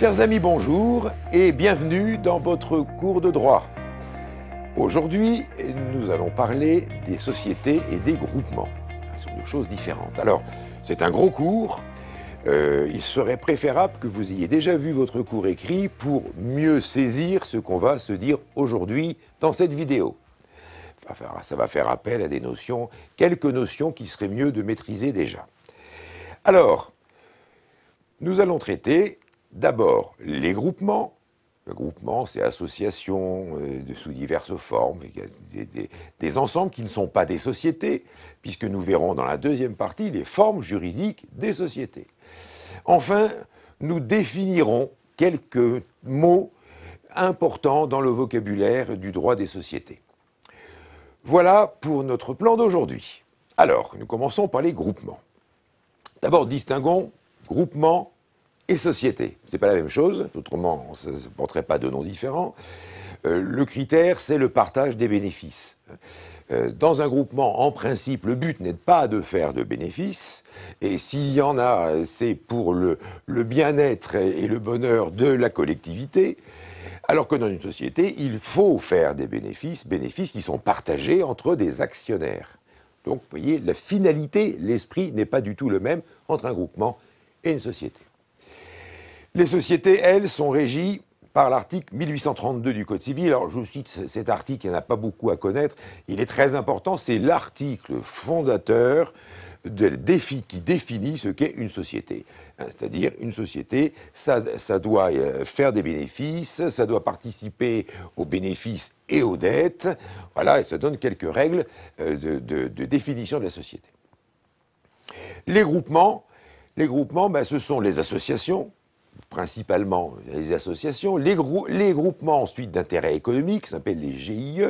Chers amis, bonjour et bienvenue dans votre cours de droit. Aujourd'hui, nous allons parler des sociétés et des groupements. Ce sont deux choses différentes. Alors, c'est un gros cours. Il serait préférable que vous ayez déjà vu votre cours écrit pour mieux saisir ce qu'on va se dire aujourd'hui dans cette vidéo. Ça va faire appel à des notions, quelques notions qui seraient mieux de maîtriser déjà. Alors, nous allons traiter d'abord les groupements. Le groupement, c'est association sous diverses formes, des ensembles qui ne sont pas des sociétés, puisque nous verrons dans la deuxième partie les formes juridiques des sociétés. Enfin, nous définirons quelques mots importants dans le vocabulaire du droit des sociétés. Voilà pour notre plan d'aujourd'hui. Alors, nous commençons par les groupements. D'abord, distinguons groupement et société. Ce n'est pas la même chose, autrement, ça ne porterait pas de noms différents. Le critère, c'est le partage des bénéfices. Dans un groupement, en principe, le but n'est pas de faire de bénéfices, et s'il y en a, c'est pour le bien-être et le bonheur de la collectivité, alors que dans une société, il faut faire des bénéfices qui sont partagés entre des actionnaires. Donc, vous voyez, la finalité, l'esprit n'est pas du tout le même entre un groupement et une société. Les sociétés, elles, sont régies par l'article 1832 du Code civil. Alors, je vous cite cet article, il n'y en a pas beaucoup à connaître. Il est très important, c'est l'article fondateur qui définit ce qu'est une société. C'est-à-dire, une société, ça doit faire des bénéfices, ça doit participer aux bénéfices et aux dettes. Voilà, et ça donne quelques règles de définition de la société. Les groupements, ce sont les associations, principalement les associations, les groupements ensuite d'intérêt économique, qui s'appellent les GIE,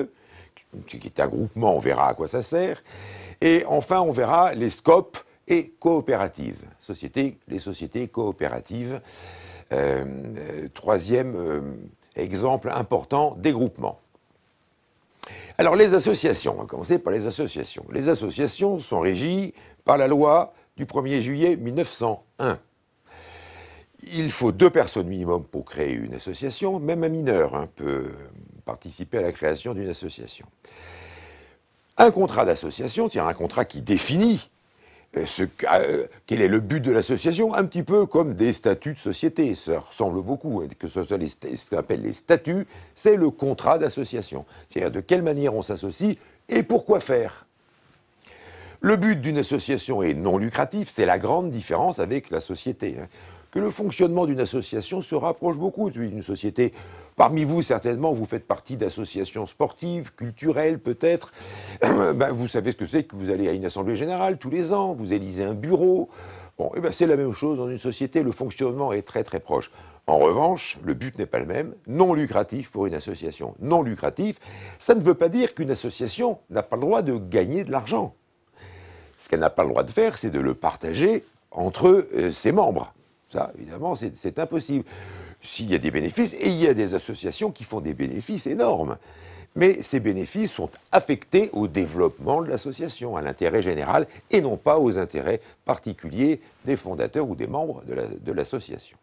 qui est un groupement, on verra à quoi ça sert, et enfin on verra les SCOP et coopératives, les sociétés coopératives, troisième exemple important des groupements. Alors les associations, on va commencer par les associations. Les associations sont régies par la loi du 1er juillet 1901. Il faut 2 personnes minimum pour créer une association, même un mineur peut participer à la création d'une association. Un contrat d'association, c'est un contrat qui définit quel est le but de l'association, un petit peu comme des statuts de société, ça ressemble beaucoup, que ce soit ce qu'on appelle les statuts, c'est le contrat d'association, c'est-à-dire de quelle manière on s'associe et pourquoi faire. Le but d'une association est non lucratif, c'est la grande différence avec la société. Que le fonctionnement d'une association se rapproche beaucoup de celui d'une société. Parmi vous, certainement, vous faites partie d'associations sportives, culturelles peut-être. Vous savez ce que c'est que vous allez à une assemblée générale tous les ans, vous élisez un bureau. Bon, c'est la même chose dans une société, le fonctionnement est très très proche. En revanche, le but n'est pas le même, non lucratif pour une association. Non lucratif, ça ne veut pas dire qu'une association n'a pas le droit de gagner de l'argent. Ce qu'elle n'a pas le droit de faire, c'est de le partager entre ses membres. Ça, évidemment, c'est impossible. S'il y a des bénéfices, et il y a des associations qui font des bénéfices énormes, mais ces bénéfices sont affectés au développement de l'association, à l'intérêt général, et non pas aux intérêts particuliers des fondateurs ou des membres de l'association.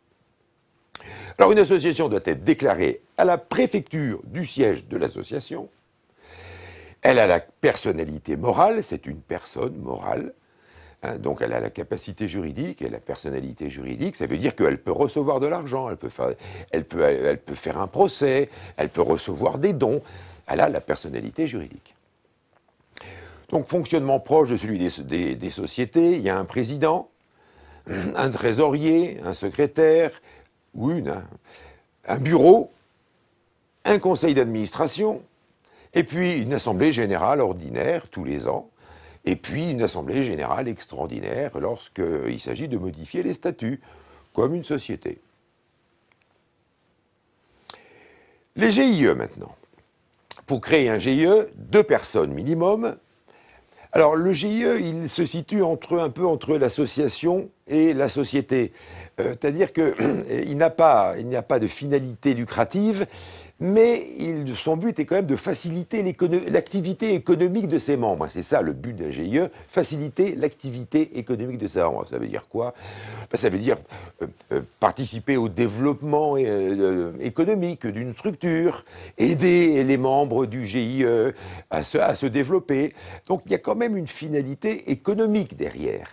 Alors, une association doit être déclarée à la préfecture du siège de l'association. Elle a la personnalité morale, c'est une personne morale. Donc elle a la capacité juridique et la personnalité juridique, ça veut dire qu'elle peut recevoir de l'argent, elle peut faire un procès, elle peut recevoir des dons, elle a la personnalité juridique. Donc fonctionnement proche de celui des sociétés, il y a un président, un trésorier, un secrétaire, ou un bureau, un conseil d'administration, et puis une assemblée générale ordinaire tous les ans, et puis une assemblée générale extraordinaire lorsqu'il s'agit de modifier les statuts, comme une société. Les GIE maintenant. Pour créer un GIE, 2 personnes minimum. Alors le GIE, il se situe un peu entre l'association et la société. C'est-à-dire qu'il n'y a pas de finalité lucrative, mais son but est quand même de faciliter l'activité économique de ses membres. C'est ça le but d'un GIE, faciliter l'activité économique de ses membres. Ça veut dire quoi? Ça veut dire participer au développement économique d'une structure, aider les membres du GIE à se développer. Donc il y a quand même une finalité économique derrière.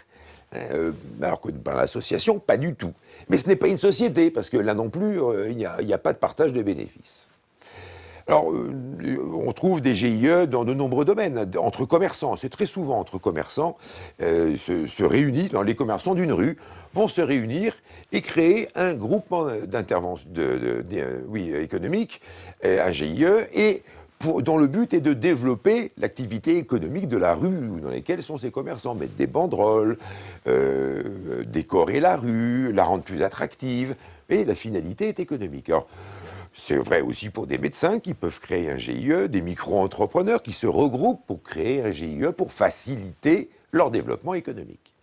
Alors que dans l'association, pas du tout. Mais ce n'est pas une société, parce que là non plus, il n'y a pas de partage de bénéfices. Alors, on trouve des GIE dans de nombreux domaines, entre commerçants. C'est très souvent entre commerçants, se réunissent, les commerçants d'une rue vont se réunir et créer un groupement d'intervention économique, un GIE, et dont le but est de développer l'activité économique de la rue dans laquelle sont ces commerçants, mettre des banderoles, décorer la rue, la rendre plus attractive, et la finalité est économique. Alors, c'est vrai aussi pour des médecins qui peuvent créer un GIE, des micro-entrepreneurs qui se regroupent pour créer un GIE pour faciliter leur développement économique.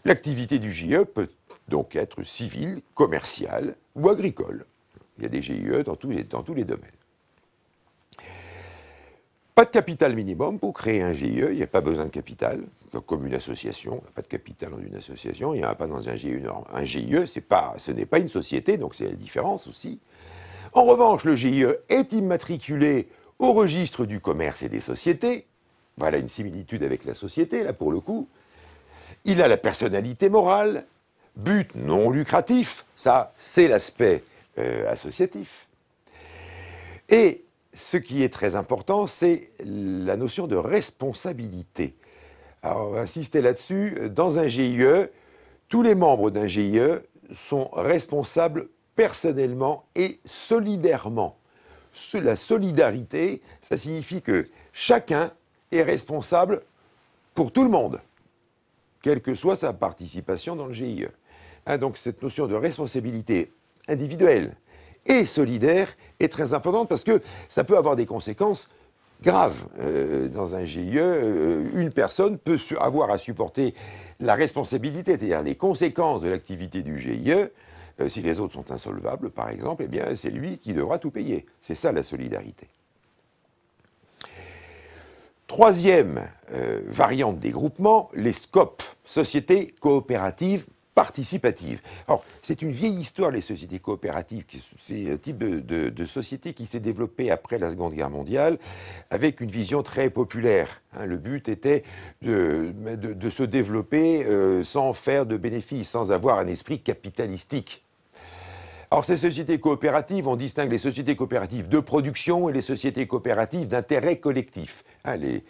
L'activité du GIE peut donc être civile, commerciale ou agricole. Il y a des GIE dans tous les domaines. Pas de capital minimum pour créer un GIE, il n'y a pas besoin de capital, comme une association, il n'y a pas de capital dans une association, il n'y en a pas dans un GIE. Un GIE, ce n'est pas une société, donc c'est la différence aussi. En revanche, le GIE est immatriculé au registre du commerce et des sociétés. Voilà une similitude avec la société, là, pour le coup. Il a la personnalité morale, but non lucratif, ça, c'est l'aspect associatif. Et ce qui est très important, c'est la notion de responsabilité. Alors, on va insister là-dessus. Dans un GIE, tous les membres d'un GIE sont responsables personnellement et solidairement. La solidarité, ça signifie que chacun est responsable pour tout le monde, quelle que soit sa participation dans le GIE. Donc cette notion de responsabilité individuelle et solidaire est très importante parce que ça peut avoir des conséquences graves. Dans un GIE, une personne peut avoir à supporter la responsabilité, c'est-à-dire les conséquences de l'activité du GIE. Si les autres sont insolvables, par exemple, eh bien, c'est lui qui devra tout payer. C'est ça la solidarité. Troisième variante des groupements, les SCOP, sociétés coopératives participatives. Alors, c'est une vieille histoire, les sociétés coopératives. C'est un type de société qui s'est développé après la Seconde Guerre mondiale, avec une vision très populaire. Le but était de se développer sans faire de bénéfices, sans avoir un esprit capitalistique. Alors, ces sociétés coopératives, on distingue les sociétés coopératives de production et les sociétés coopératives d'intérêt collectif. Les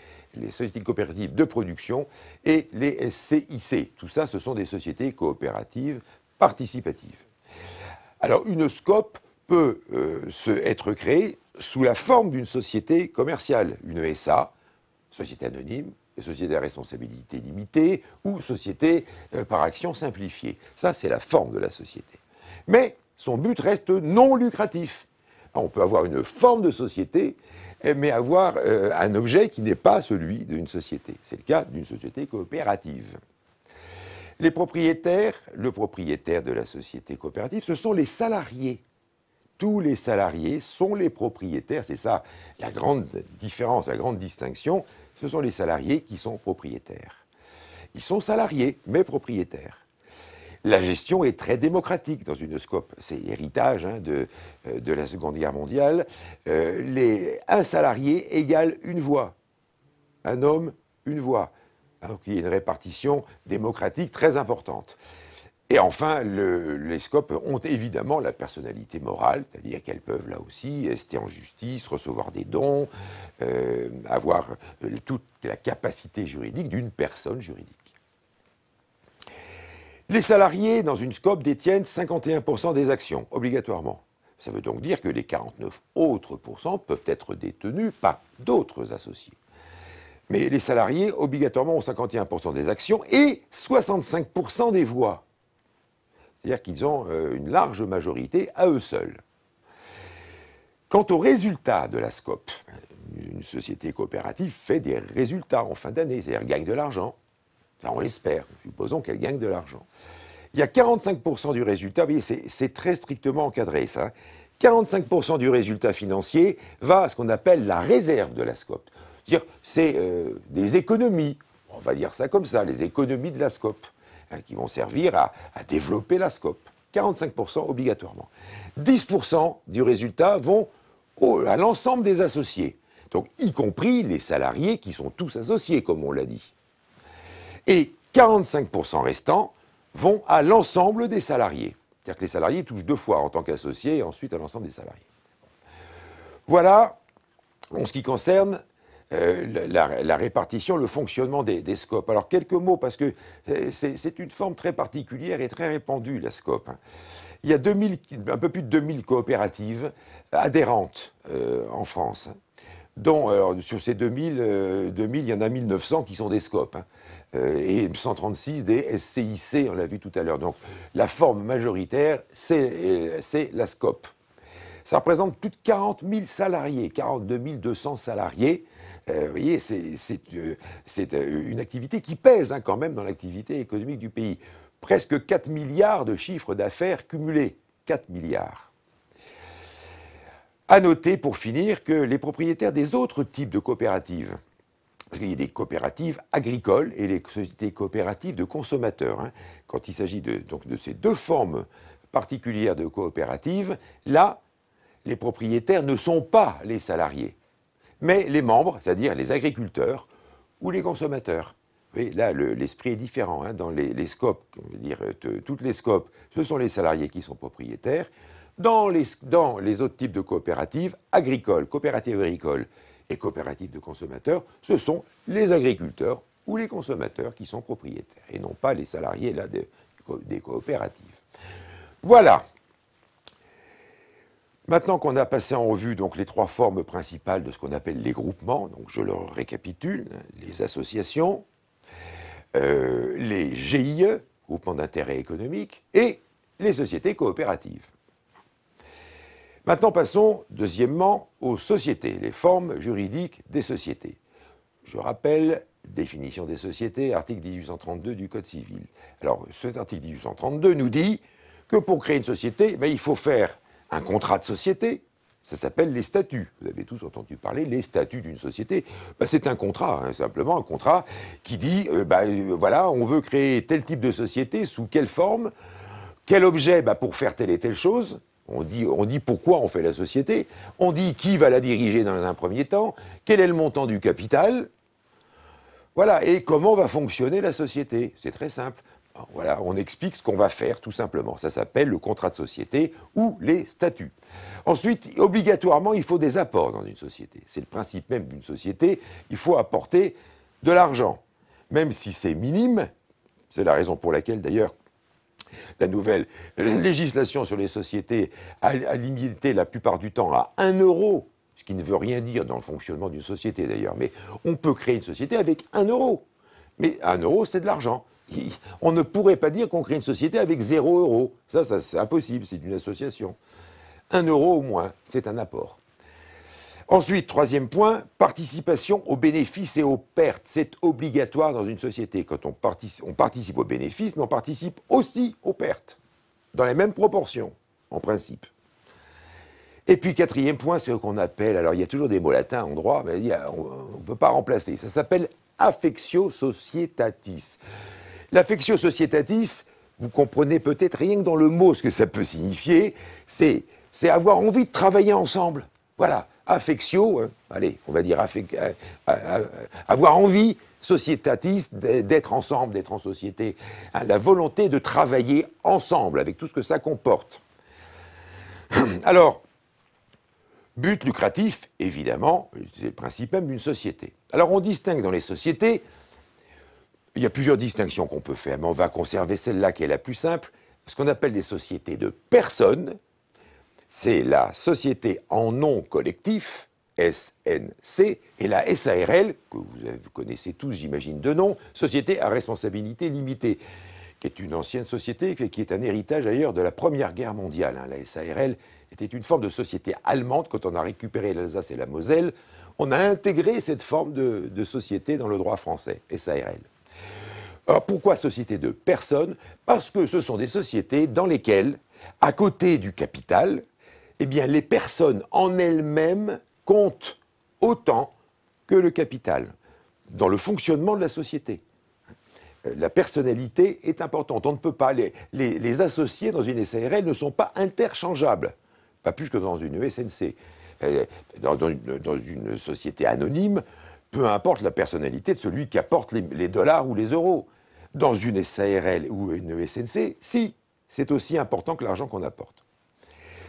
sociétés coopératives de production et les SCIC. Tout ça, ce sont des sociétés coopératives participatives. Alors, une SCOP peut être créée sous la forme d'une société commerciale, une SA, société anonyme, société à responsabilité limitée ou société par action simplifiée. Ça, c'est la forme de la société. Mais son but reste non lucratif. On peut avoir une forme de société, mais avoir un objet qui n'est pas celui d'une société. C'est le cas d'une société coopérative. Les propriétaires, le propriétaire de la société coopérative, ce sont les salariés. Tous les salariés sont les propriétaires. C'est ça la grande différence, la grande distinction. Ce sont les salariés qui sont propriétaires. Ils sont salariés, mais propriétaires. La gestion est très démocratique dans une SCOP. C'est l'héritage de la Seconde Guerre mondiale. Un salarié égale une voix. Un homme, une voix. Donc il y a une répartition démocratique très importante. Et enfin, les SCOP ont évidemment la personnalité morale, c'est-à-dire qu'elles peuvent là aussi rester en justice, recevoir des dons, avoir toute la capacité juridique d'une personne juridique. Les salariés dans une SCOP détiennent 51% des actions, obligatoirement. Ça veut donc dire que les 49 autres pourcents peuvent être détenus par d'autres associés. Mais les salariés, obligatoirement, ont 51% des actions et 65% des voix. C'est-à-dire qu'ils ont une large majorité à eux seuls. Quant aux résultats de la SCOP, une société coopérative fait des résultats en fin d'année, c'est-à-dire gagne de l'argent. Enfin, on l'espère, supposons qu'elle gagne de l'argent. Il y a 45% du résultat, vous voyez, c'est très strictement encadré ça. 45% du résultat financier va à ce qu'on appelle la réserve de la SCOP. C'est-à-dire, c'est des économies, on va dire ça comme ça, les économies de la SCOP, hein, qui vont servir à développer la SCOP. 45% obligatoirement. 10% du résultat vont à l'ensemble des associés, donc y compris les salariés qui sont tous associés, comme on l'a dit. Et 45% restants vont à l'ensemble des salariés. C'est-à-dire que les salariés touchent 2 fois en tant qu'associés et ensuite à l'ensemble des salariés. Voilà, en ce qui concerne la répartition, le fonctionnement des SCOP. Alors, quelques mots, parce que c'est une forme très particulière et très répandue, la SCOP. Il y a un peu plus de 2000 coopératives adhérentes en France, dont, alors, sur ces 2000, il y en a 1900 qui sont des SCOP, et 136 des SCIC, on l'a vu tout à l'heure. Donc, la forme majoritaire, c'est la SCOP. Ça représente plus de 40 000 salariés, 42 200 salariés. Vous voyez, c'est une activité qui pèse quand même dans l'activité économique du pays. Presque 4 milliards de chiffre d'affaires cumulés. 4 milliards. À noter, pour finir, que les propriétaires des autres types de coopératives, parce qu'il y a des coopératives agricoles et les sociétés coopératives de consommateurs, hein, quand il s'agit donc de ces 2 formes particulières de coopératives, là, les propriétaires ne sont pas les salariés, mais les membres, c'est-à-dire les agriculteurs ou les consommateurs. Vous voyez, là, l'esprit est différent. Hein. Dans les SCOP, on veut dire, toutes les SCOP, ce sont les salariés qui sont propriétaires. Dans les autres types de coopératives, agricoles, coopératives agricoles et coopératives de consommateurs, ce sont les agriculteurs ou les consommateurs qui sont propriétaires, et non pas les salariés là, des coopératives. Voilà. Maintenant qu'on a passé en revue donc, les 3 formes principales de ce qu'on appelle les groupements, donc je le récapitule, les associations, les GIE, groupements d'intérêt économique, et les sociétés coopératives. Maintenant passons, deuxièmement, aux sociétés, les formes juridiques des sociétés. Je rappelle, définition des sociétés, article 1832 du Code civil. Alors, cet article 1832 nous dit que pour créer une société, il faut faire un contrat de société, ça s'appelle les statuts. Vous avez tous entendu parler, les statuts d'une société. C'est un contrat, hein, simplement un contrat qui dit, voilà, on veut créer tel type de société, sous quelle forme, quel objet pour faire telle et telle chose. On dit pourquoi on fait la société, on dit qui va la diriger dans un premier temps, quel est le montant du capital, voilà, et comment va fonctionner la société. C'est très simple. Voilà, on explique ce qu'on va faire, tout simplement. Ça s'appelle le contrat de société ou les statuts. Ensuite, obligatoirement, il faut des apports dans une société. C'est le principe même d'une société. Il faut apporter de l'argent, même si c'est minime. C'est la raison pour laquelle, d'ailleurs, la nouvelle législation sur les sociétés a limité la plupart du temps à 1 euro, ce qui ne veut rien dire dans le fonctionnement d'une société, d'ailleurs. Mais on peut créer une société avec 1 euro. Mais 1 euro, c'est de l'argent. On ne pourrait pas dire qu'on crée une société avec 0 euro. Ça c'est impossible, c'est une association. 1 euro au moins, c'est un apport. Ensuite, 3e point, participation aux bénéfices et aux pertes. C'est obligatoire dans une société. Quand on participe aux bénéfices, mais on participe aussi aux pertes, dans les mêmes proportions, en principe. Et puis, 4e point, c'est ce qu'on appelle, alors il y a toujours des mots latins en droit, mais on ne peut pas remplacer. Ça s'appelle affectio societatis. L'affectio societatis, vous comprenez peut-être rien que dans le mot ce que ça peut signifier, c'est avoir envie de travailler ensemble. Voilà, affectio, allez, on va dire avoir envie, societatis, d'être ensemble, d'être en société. La volonté de travailler ensemble, avec tout ce que ça comporte. Alors, but lucratif, évidemment, c'est le principe même d'une société. Alors, on distingue dans les sociétés. Il y a plusieurs distinctions qu'on peut faire, mais on va conserver celle-là qui est la plus simple. Ce qu'on appelle les sociétés de personnes, c'est la société en nom collectif, SNC, et la SARL, que vous connaissez tous, j'imagine, de nom, Société à responsabilité limitée, qui est une ancienne société, qui est un héritage d'ailleurs de la Première Guerre mondiale. La SARL était une forme de société allemande. Quand on a récupéré l'Alsace et la Moselle, on a intégré cette forme de société dans le droit français, SARL. Alors pourquoi société de personnes? Parce que ce sont des sociétés dans lesquelles, à côté du capital, eh bien, les personnes en elles-mêmes comptent autant que le capital dans le fonctionnement de la société. La personnalité est importante. On ne peut pas, les associés dans une SARL ne sont pas interchangeables, pas plus que dans une ESNC. Dans une société anonyme, peu importe la personnalité de celui qui apporte les dollars ou les euros. Dans une SARL ou une ESNC, si, c'est aussi important que l'argent qu'on apporte.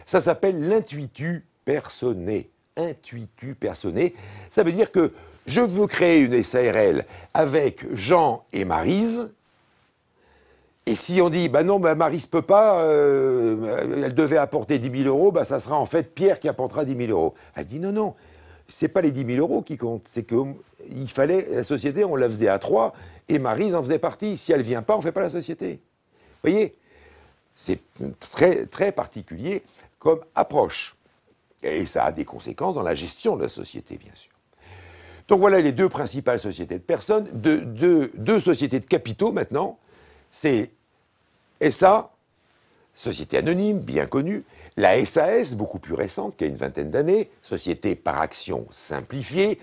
Ça s'appelle l'intuitu personné. Intuitu personné, ça veut dire que je veux créer une SARL avec Jean et Maryse, et si on dit, bah non, bah Maryse peut pas, elle devait apporter 10 000 euros, bah ça sera en fait Pierre qui apportera 10 000 euros. Elle dit, non, non, c'est pas les 10 000 euros qui comptent, c'est qu'il fallait, la société, on la faisait à 3, et Maryse en faisait partie. Si elle vient pas, on fait pas la société. Vous voyez, c'est très, très particulier comme approche. Et ça a des conséquences dans la gestion de la société, bien sûr. Donc voilà les deux principales sociétés de personnes, deux sociétés de capitaux maintenant. C'est SA, société anonyme, bien connue, la SAS, beaucoup plus récente, qui a une vingtaine d'années, société par action simplifiée,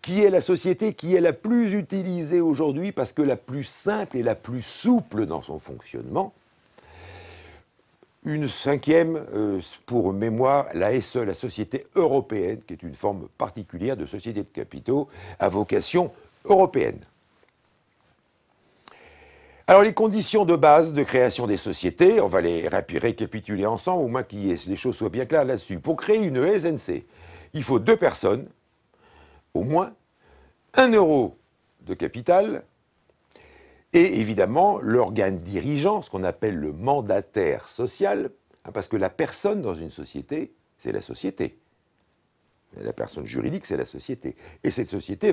qui est la société qui est la plus utilisée aujourd'hui parce que la plus simple et la plus souple dans son fonctionnement. Une cinquième, pour mémoire, la SE, la Société européenne, qui est une forme particulière de société de capitaux à vocation européenne. Alors, les conditions de base de création des sociétés, on va les récapituler ensemble, au moins que les choses soient bien claires là-dessus. Pour créer une ESNC, il faut 2 personnes, au moins, 1 euro de capital, et évidemment, l'organe dirigeant, ce qu'on appelle le mandataire social, parce que la personne dans une société, c'est la société. La personne juridique, c'est la société. Et cette société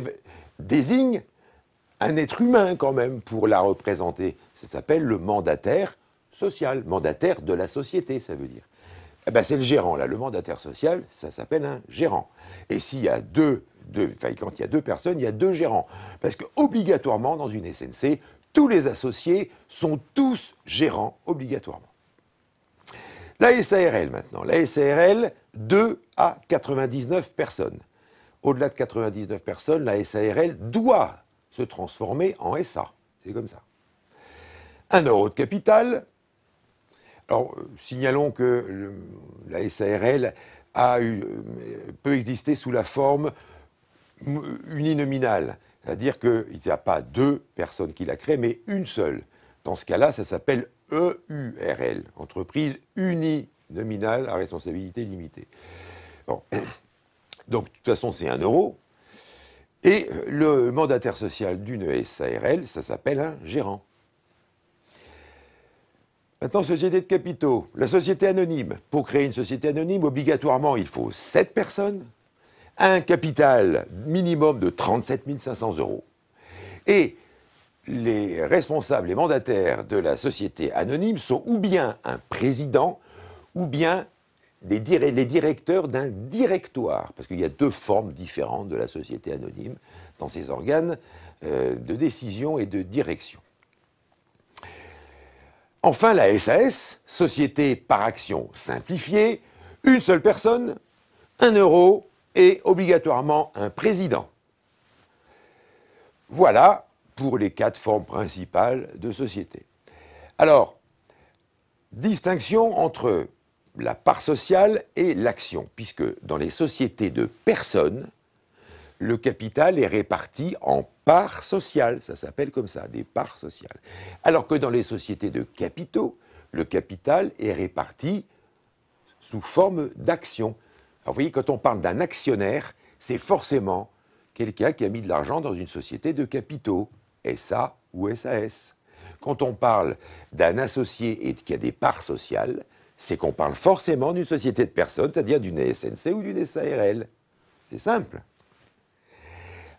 désigne un être humain quand même pour la représenter. Ça s'appelle le mandataire social, mandataire de la société, ça veut dire. Eh ben, c'est le gérant, là. Le mandataire social, ça s'appelle un gérant. Et s'il y a quand il y a 2 personnes, il y a 2 gérants. Parce qu'obligatoirement, dans une SNC, tous les associés sont tous gérants, obligatoirement. La SARL, maintenant. La SARL, 2 à 99 personnes. Au-delà de 99 personnes, la SARL doit se transformer en SA. C'est comme ça. 1 euro de capital. Alors, signalons que la SARL peut exister sous la forme uninominale. C'est-à-dire qu'il n'y a pas 2 personnes qui la créent, mais une seule. Dans ce cas-là, ça s'appelle EURL, entreprise uninominale à responsabilité limitée. Bon. Donc, de toute façon, c'est 1 euro. Et le mandataire social d'une SARL, ça s'appelle un gérant. Maintenant, société de capitaux. La société anonyme. Pour créer une société anonyme, obligatoirement, il faut 7 personnes, un capital minimum de 37 500 euros. Et les responsables, les mandataires de la société anonyme sont ou bien un président, ou bien les directeurs d'un directoire, parce qu'il y a 2 formes différentes de la société anonyme dans ces organes de décision et de direction. Enfin, la SAS, société par action simplifiée, une seule personne, 1 euro et obligatoirement un président. Voilà pour les 4 formes principales de société. Alors, distinction entre la part sociale et l'action, puisque dans les sociétés de personnes, le capital est réparti en parts sociales, ça s'appelle comme ça, des parts sociales. Alors que dans les sociétés de capitaux, le capital est réparti sous forme d'actions. Alors vous voyez, quand on parle d'un actionnaire, c'est forcément quelqu'un qui a mis de l'argent dans une société de capitaux, SA ou SAS. Quand on parle d'un associé et qui a des parts sociales, c'est qu'on parle forcément d'une société de personnes, c'est-à-dire d'une SNC ou d'une SARL. C'est simple.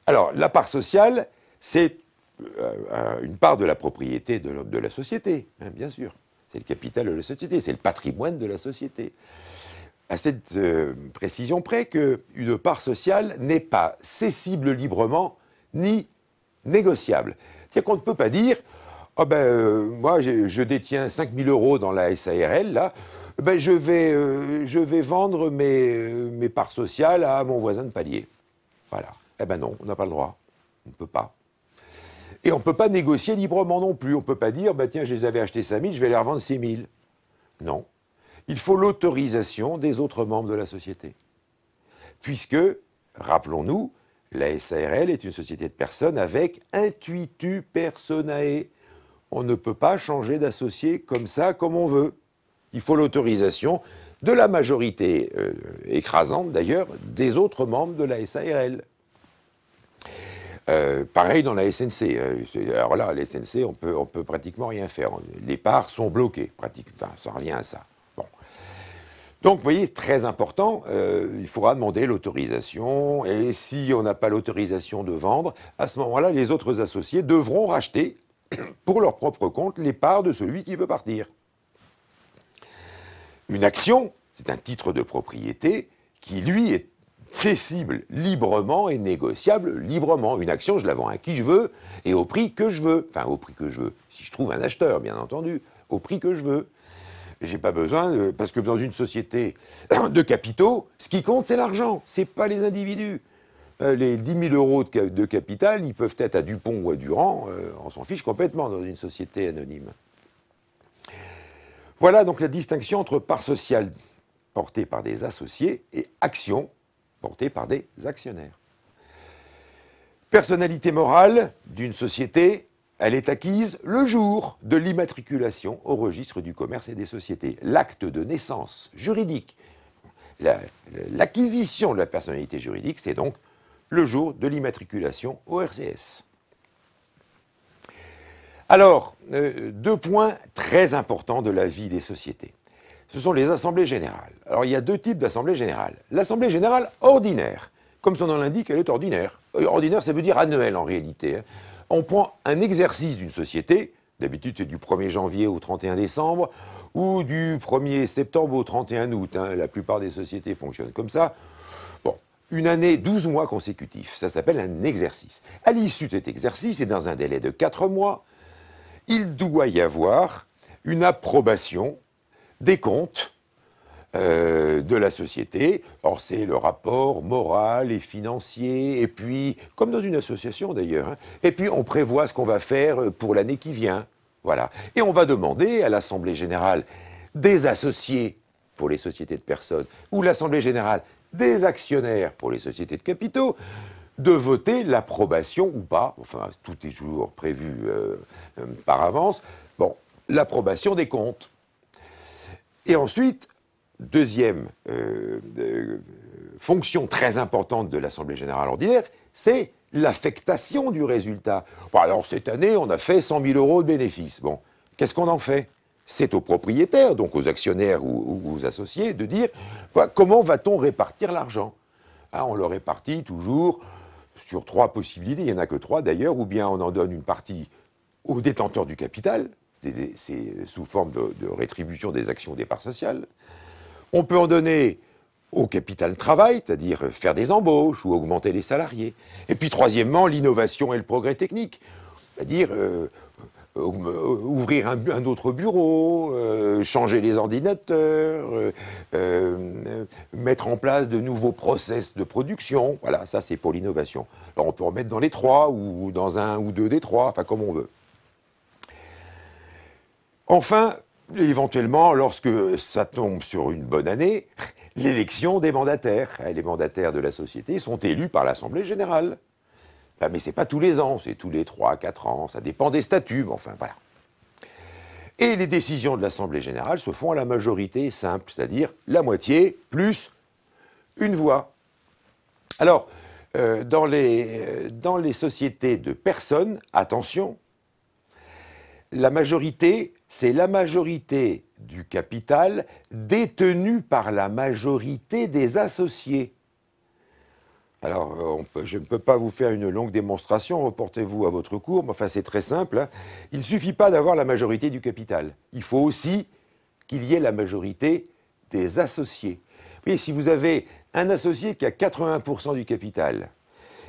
Alors, la part sociale, c'est une part de la propriété de la société, hein, bien sûr. C'est le capital de la société, c'est le patrimoine de la société. À cette précision près qu'une part sociale n'est pas cessible librement ni négociable. C'est-à-dire qu'on ne peut pas dire Ah ben, moi, je détiens 5 000 € dans la SARL, là. Ben, je vais vendre mes parts sociales à mon voisin de palier. Voilà. Eh ben non, on n'a pas le droit. On ne peut pas. Et on ne peut pas négocier librement non plus. On ne peut pas dire, ben, tiens, je les avais achetés 5 000, je vais les revendre 6 000. Non. Il faut l'autorisation des autres membres de la société. Puisque, rappelons-nous, la SARL est une société de personnes avec intuitu personae. On ne peut pas changer d'associé comme ça, comme on veut. Il faut l'autorisation de la majorité écrasante, d'ailleurs, des autres membres de la SARL. Pareil dans la SNC. Alors là, la SNC, on peut pratiquement rien faire. Les parts sont bloquées, pratiquement. Enfin, ça revient à ça. Bon. Donc, vous voyez, très important, il faudra demander l'autorisation. Et si on n'a pas l'autorisation de vendre, à ce moment-là, les autres associés devront racheter pour leur propre compte les parts de celui qui veut partir. Une action, c'est un titre de propriété qui, lui, est cessible librement et négociable librement. Une action, je la vends à qui je veux et au prix que je veux. Enfin, au prix que je veux. Si je trouve un acheteur, bien entendu, au prix que je veux. J'ai pas besoin, parce que dans une société de capitaux, ce qui compte, c'est l'argent, c'est pas les individus. Les 10 000 € de capital, ils peuvent être à Dupont ou à Durand, on s'en fiche complètement dans une société anonyme. Voilà donc la distinction entre part sociale portée par des associés et action portée par des actionnaires. Personnalité morale d'une société, elle est acquise le jour de l'immatriculation au registre du commerce et des sociétés. L'acte de naissance juridique, l'acquisition de la personnalité juridique, c'est donc le jour de l'immatriculation au RCS. Alors, deux points très importants de la vie des sociétés. Ce sont les assemblées générales. Alors, il y a deux types d'assemblées générales. L'assemblée générale ordinaire, comme son nom l'indique, elle est ordinaire. Ordinaire, ça veut dire annuel en réalité. On prend un exercice d'une société, d'habitude c'est du 1er janvier au 31 décembre, ou du 1er septembre au 31 août. La plupart des sociétés fonctionnent comme ça. Bon, une année, 12 mois consécutifs, ça s'appelle un exercice. À l'issue de cet exercice, et dans un délai de 4 mois, il doit y avoir une approbation des comptes de la société. Or, c'est le rapport moral et financier, et puis, comme dans une association d'ailleurs, et puis on prévoit ce qu'on va faire pour l'année qui vient. Voilà. Et on va demander à l'Assemblée générale des associés pour les sociétés de personnes, ou l'Assemblée générale des actionnaires pour les sociétés de capitaux, de voter l'approbation ou pas, enfin tout est toujours prévu par avance, bon, l'approbation des comptes. Et ensuite, deuxième fonction très importante de l'Assemblée générale ordinaire, c'est l'affectation du résultat. Bon, alors cette année, on a fait 100 000 € de bénéfices. Bon, qu'est-ce qu'on en fait? C'est aux propriétaires, donc aux actionnaires ou aux associés, de dire comment va-t-on répartir l'argent. On le répartit toujours sur 3 possibilités, il n'y en a que 3 d'ailleurs, ou bien on en donne une partie aux détenteurs du capital, c'est sous forme de rétribution des actions des parts sociales. On peut en donner au capital travail, c'est-à-dire faire des embauches ou augmenter les salariés. Et puis troisièmement, l'innovation et le progrès technique, c'est-à-dire ouvrir un autre bureau, changer les ordinateurs, mettre en place de nouveaux process de production. Voilà, ça c'est pour l'innovation. Alors on peut en mettre dans les 3 ou dans un ou 2 des 3, enfin comme on veut. Enfin, éventuellement, lorsque ça tombe sur une bonne année, l'élection des mandataires. Les mandataires de la société sont élus par l'Assemblée générale. Mais ce n'est pas tous les ans, c'est tous les 3-4 ans, ça dépend des statuts, mais enfin voilà. Et les décisions de l'Assemblée générale se font à la majorité simple, c'est-à-dire la moitié plus une voix. Alors, dans les sociétés de personnes, attention, la majorité, c'est la majorité du capital détenu par la majorité des associés. Alors, je ne peux pas vous faire une longue démonstration, reportez-vous à votre cours, mais enfin c'est très simple. Il ne suffit pas d'avoir la majorité du capital. Il faut aussi qu'il y ait la majorité des associés. Vous voyez, si vous avez un associé qui a 80% du capital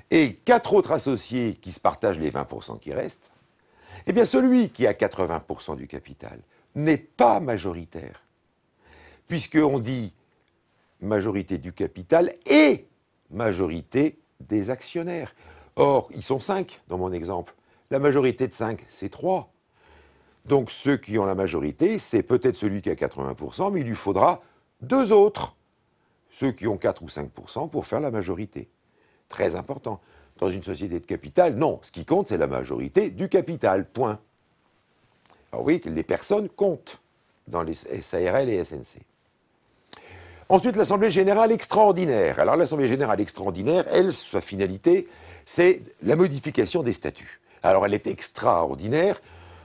et 4 autres associés qui se partagent les 20% qui restent, Eh bien, celui qui a 80% du capital n'est pas majoritaire, puisqu'on dit majorité du capital et majorité des actionnaires. Or, ils sont 5 dans mon exemple. La majorité de 5, c'est 3. Donc ceux qui ont la majorité, c'est peut-être celui qui a 80%, mais il lui faudra 2 autres. Ceux qui ont 4 ou 5% pour faire la majorité. Très important. Dans une société de capital, non. Ce qui compte, c'est la majorité du capital. Point. Alors oui, les personnes comptent dans les SARL et SNC. Ensuite, l'Assemblée générale extraordinaire. Alors l'Assemblée générale extraordinaire, elle, sa finalité, c'est la modification des statuts. Alors elle est extraordinaire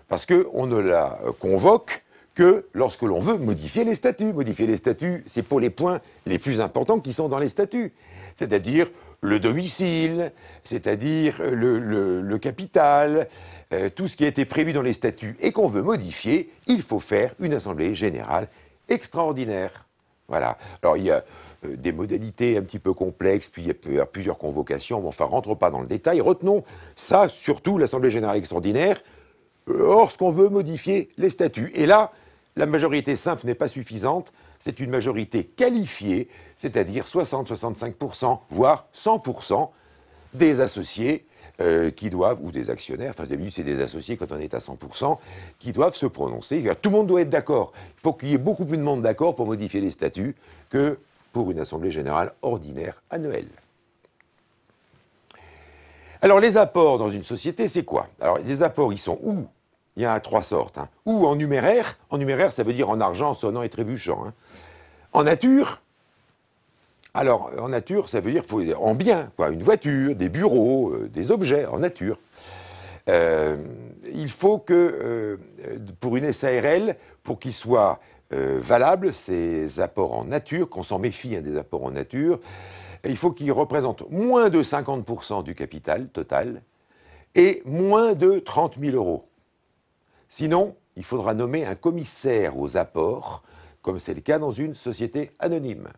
parce qu'on ne la convoque que lorsque l'on veut modifier les statuts. Modifier les statuts, c'est pour les points les plus importants qui sont dans les statuts. C'est-à-dire le domicile, c'est-à-dire le capital, tout ce qui a été prévu dans les statuts et qu'on veut modifier, il faut faire une assemblée générale extraordinaire. Voilà. Alors il y a des modalités un petit peu complexes, puis il peut y avoir plusieurs convocations, mais enfin, rentre pas dans le détail. Retenons ça, surtout l'assemblée générale extraordinaire, lorsqu'on veut modifier les statuts. Et là, la majorité simple n'est pas suffisante, c'est une majorité qualifiée, c'est-à-dire 60-65%, voire 100% des associés qui doivent, ou des actionnaires, enfin d'habitude c'est des associés quand on est à 100%, qui doivent se prononcer. Tout le monde doit être d'accord. Il faut qu'il y ait beaucoup plus de monde d'accord pour modifier les statuts que pour une assemblée générale ordinaire annuelle. Alors les apports dans une société, c'est quoi? Alors les apports, ils sont où? Il y a 3 sortes. Ou en numéraire ça veut dire en argent, sonnant et trébuchant. En nature, alors en nature, ça veut dire en bien, quoi, une voiture, des bureaux, des objets, en nature. Il faut que, pour une SARL, pour qu'il soit valable, ces apports en nature, qu'on s'en méfie des apports en nature, il faut qu'ils représentent moins de 50% du capital total et moins de 30 000 euros. Sinon, il faudra nommer un commissaire aux apports, comme c'est le cas dans une société anonyme.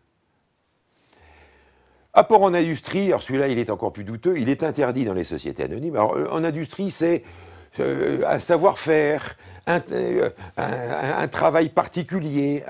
Apport en industrie, alors celui-là, il est encore plus douteux, il est interdit dans les sociétés anonymes. Alors, en industrie, c'est un savoir-faire, un travail particulier,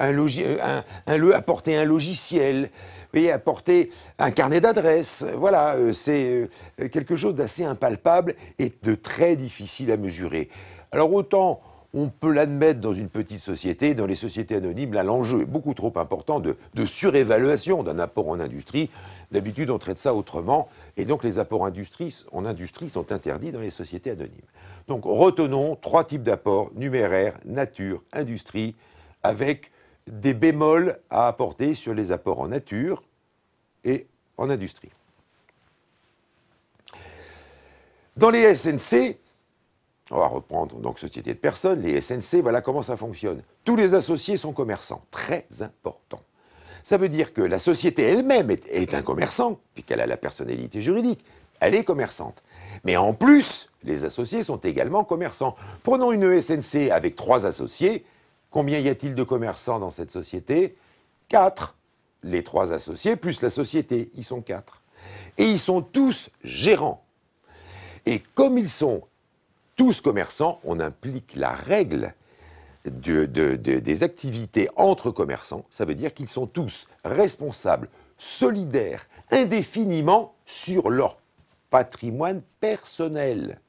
apporter un logiciel, vous voyez, apporter un carnet d'adresses. Voilà, c'est quelque chose d'assez impalpable et de très difficile à mesurer. Alors autant on peut l'admettre dans une petite société, dans les sociétés anonymes, là l'enjeu est beaucoup trop important de surévaluation d'un apport en industrie. D'habitude on traite ça autrement, et donc les apports en industrie sont interdits dans les sociétés anonymes. Donc retenons 3 types d'apports, numéraire, nature, industrie, avec des bémols à apporter sur les apports en nature et en industrie. Dans les SNC, on va reprendre donc société de personnes, les SNC, voilà comment ça fonctionne. Tous les associés sont commerçants, très important. Ça veut dire que la société elle-même est un commerçant, puisqu'elle a la personnalité juridique, elle est commerçante. Mais en plus, les associés sont également commerçants. Prenons une SNC avec 3 associés, combien y a-t-il de commerçants dans cette société? 4. Les 3 associés plus la société, ils sont 4. Et ils sont tous gérants. Et comme ils sont tous commerçants, on implique la règle des activités entre commerçants. Ça veut dire qu'ils sont tous responsables, solidaires, indéfiniment sur leur patrimoine personnel.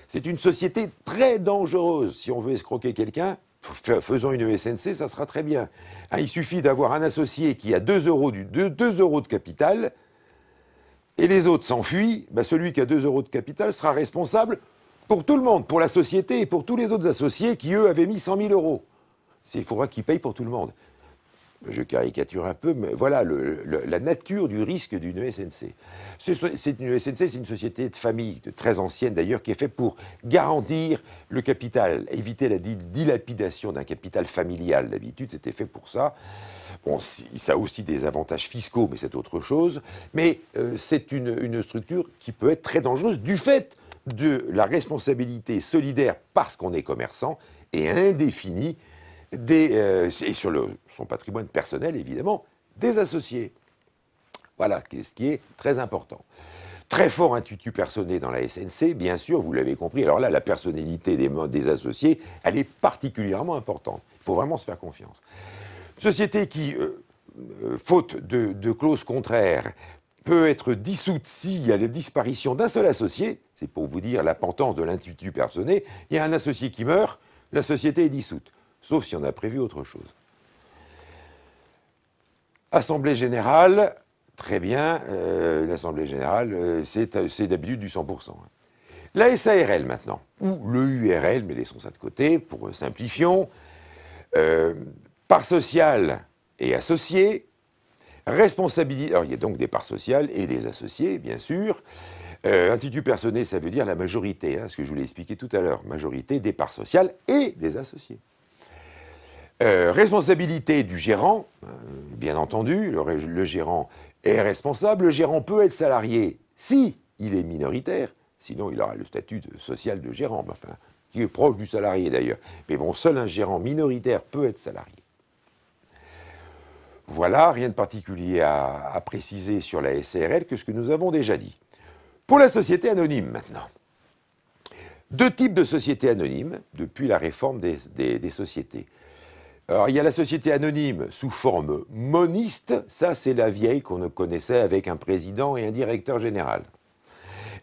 C'est une société très dangereuse. Si on veut escroquer quelqu'un, faisons une SNC, ça sera très bien. Il suffit d'avoir un associé qui a 2 euros de capital, et les autres s'enfuient, celui qui a 2 euros de capital sera responsable pour tout le monde, pour la société et pour tous les autres associés qui, eux, avaient mis 100 000 euros. Il faudra qu'ils payent pour tout le monde. Je caricature un peu, mais voilà la nature du risque d'une SNC. Une SNC, c'est une société de famille, très ancienne d'ailleurs, qui est faite pour garantir le capital, éviter la dilapidation d'un capital familial. D'habitude, c'était fait pour ça. Bon, ça a aussi des avantages fiscaux, mais c'est autre chose. Mais c'est une structure qui peut être très dangereuse du fait de la responsabilité solidaire parce qu'on est commerçant et indéfinie et sur son patrimoine personnel, évidemment, des associés. Voilà ce qui est très important. Très fort institut personné dans la SNC, bien sûr, vous l'avez compris. Alors là, la personnalité des associés, elle est particulièrement importante. Il faut vraiment se faire confiance. Société qui, faute de clauses contraires, peut être dissoute s'il y a la disparition d'un seul associé. C'est pour vous dire la pentance de l'institut personné. Il y a un associé qui meurt, la société est dissoute. Sauf si on a prévu autre chose. Assemblée générale, très bien, l'Assemblée générale, c'est d'habitude du 100%. La SARL maintenant, ou le URL, mais laissons ça de côté, pour simplifions. Parts sociales et associés, responsabilité, alors il y a donc des parts sociales et des associés, bien sûr. Institut personné, ça veut dire la majorité, ce que je vous l'ai expliqué tout à l'heure, majorité des parts sociales et des associés. Responsabilité du gérant, bien entendu, le gérant est responsable. Le gérant peut être salarié si il est minoritaire, sinon il aura le statut social de gérant, enfin, qui est proche du salarié d'ailleurs. Mais bon, seul un gérant minoritaire peut être salarié. Voilà, rien de particulier à préciser sur la SARL que ce que nous avons déjà dit. Pour la société anonyme maintenant. Deux types de sociétés anonymes depuis la réforme des sociétés. Alors, il y a la société anonyme sous forme moniste, ça c'est la vieille qu'on connaissait avec un président et un directeur général.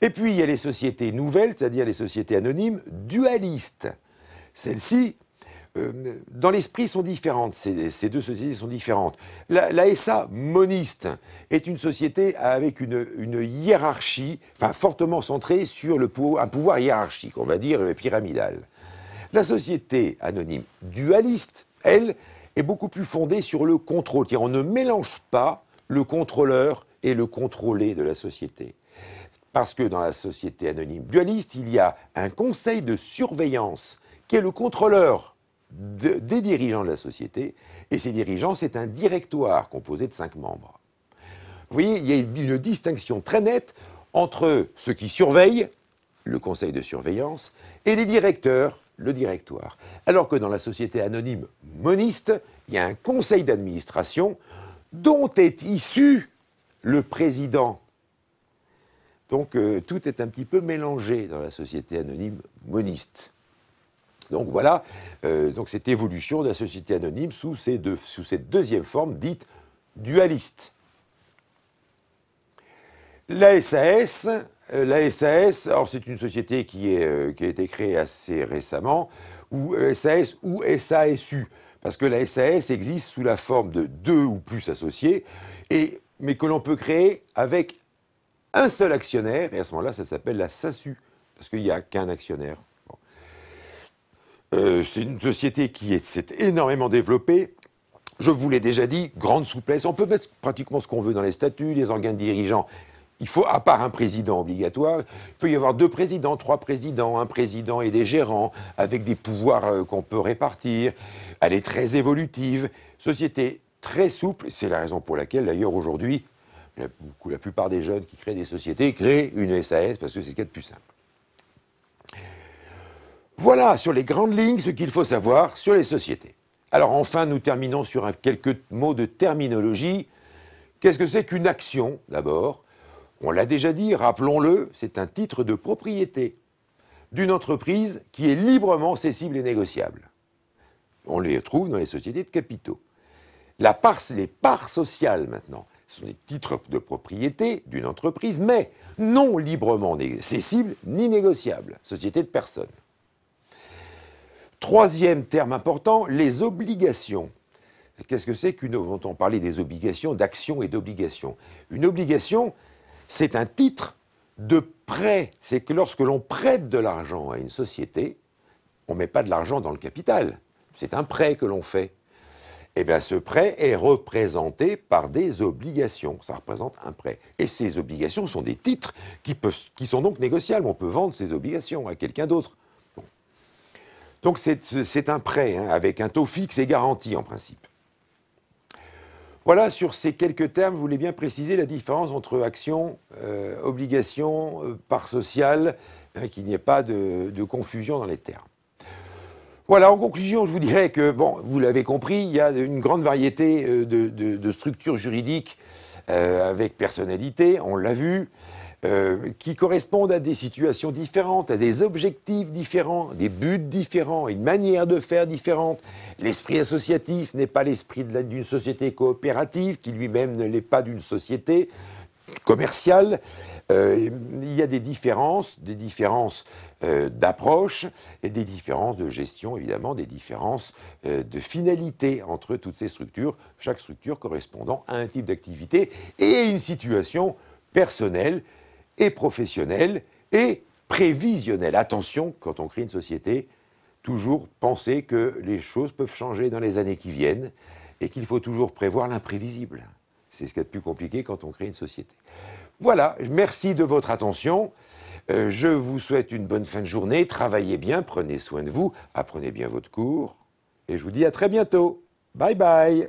Et puis il y a les sociétés nouvelles, c'est-à-dire les sociétés anonymes dualistes. Celles-ci, dans l'esprit, sont différentes, ces deux sociétés sont différentes. La SA moniste est une société avec une hiérarchie, enfin fortement centrée sur un pouvoir hiérarchique, on va dire pyramidal. La société anonyme dualiste, elle, est beaucoup plus fondée sur le contrôle. On ne mélange pas le contrôleur et le contrôlé de la société. Parce que dans la société anonyme dualiste, il y a un conseil de surveillance qui est le contrôleur des dirigeants de la société. Et ces dirigeants, c'est un directoire composé de 5 membres. Vous voyez, il y a une distinction très nette entre ceux qui surveillent, le conseil de surveillance, et les directeurs, le directoire. Alors que dans la société anonyme moniste, il y a un conseil d'administration dont est issu le président. Donc tout est un petit peu mélangé dans la société anonyme moniste. Donc voilà, donc cette évolution de la société anonyme sous cette deuxième forme dite dualiste. La SAS, alors c'est une société qui a été créée assez récemment, ou SAS ou SASU, parce que la SAS existe sous la forme de 2 ou plus associés, mais que l'on peut créer avec un seul actionnaire, et à ce moment-là, ça s'appelle la SASU, parce qu'il n'y a qu'un actionnaire. Bon. C'est une société qui s'est énormément développée. Je vous l'ai déjà dit, grande souplesse. On peut mettre pratiquement ce qu'on veut dans les statuts, les organes dirigeants. Il faut, à part un président obligatoire, il peut y avoir 2 présidents, 3 présidents, un président et des gérants, avec des pouvoirs qu'on peut répartir. Elle est très évolutive. Société très souple. C'est la raison pour laquelle, d'ailleurs, aujourd'hui, la plupart des jeunes qui créent des sociétés créent une SAS, parce que c'est ce qu'il y a de plus simple. Voilà, sur les grandes lignes, ce qu'il faut savoir sur les sociétés. Alors enfin, nous terminons sur quelques mots de terminologie. Qu'est-ce que c'est qu'une action, d'abord ? On l'a déjà dit, rappelons-le, c'est un titre de propriété d'une entreprise qui est librement cessible et négociable. On les trouve dans les sociétés de capitaux. Les parts sociales, maintenant, ce sont des titres de propriété d'une entreprise, mais non librement cessibles ni négociables, société de personnes. Troisième terme important, les obligations. Qu'est-ce que c'est qu'une... On parlait des obligations, d'actions et d'obligations. Une obligation, c'est un titre de prêt. C'est que lorsque l'on prête de l'argent à une société, on ne met pas de l'argent dans le capital. C'est un prêt que l'on fait. Eh bien, ce prêt est représenté par des obligations. Ça représente un prêt. Et ces obligations sont des titres qui sont donc négociables. On peut vendre ces obligations à quelqu'un d'autre. Bon. Donc, c'est un prêt, avec un taux fixe et garanti, en principe. Voilà, sur ces quelques termes, vous voulez bien préciser la différence entre action, obligation, part sociale, qu'il n'y ait pas de confusion dans les termes. Voilà, en conclusion, je vous dirais que, bon, vous l'avez compris, il y a une grande variété de structures juridiques avec personnalité, on l'a vu. qui correspondent à des situations différentes, à des objectifs différents, des buts différents, une manière de faire différente. L'esprit associatif n'est pas l'esprit d'une société coopérative, qui lui-même ne l'est pas d'une société commerciale. Il y a des différences d'approche et des différences de gestion, évidemment, des différences de finalité entre toutes ces structures, chaque structure correspondant à un type d'activité et à une situation personnelle et professionnelle et prévisionnelle. Attention, quand on crée une société, toujours penser que les choses peuvent changer dans les années qui viennent et qu'il faut toujours prévoir l'imprévisible. C'est ce qu'il y a de plus compliqué quand on crée une société. Voilà, merci de votre attention. Je vous souhaite une bonne fin de journée. Travaillez bien, prenez soin de vous, apprenez bien votre cours. Et je vous dis à très bientôt. Bye bye.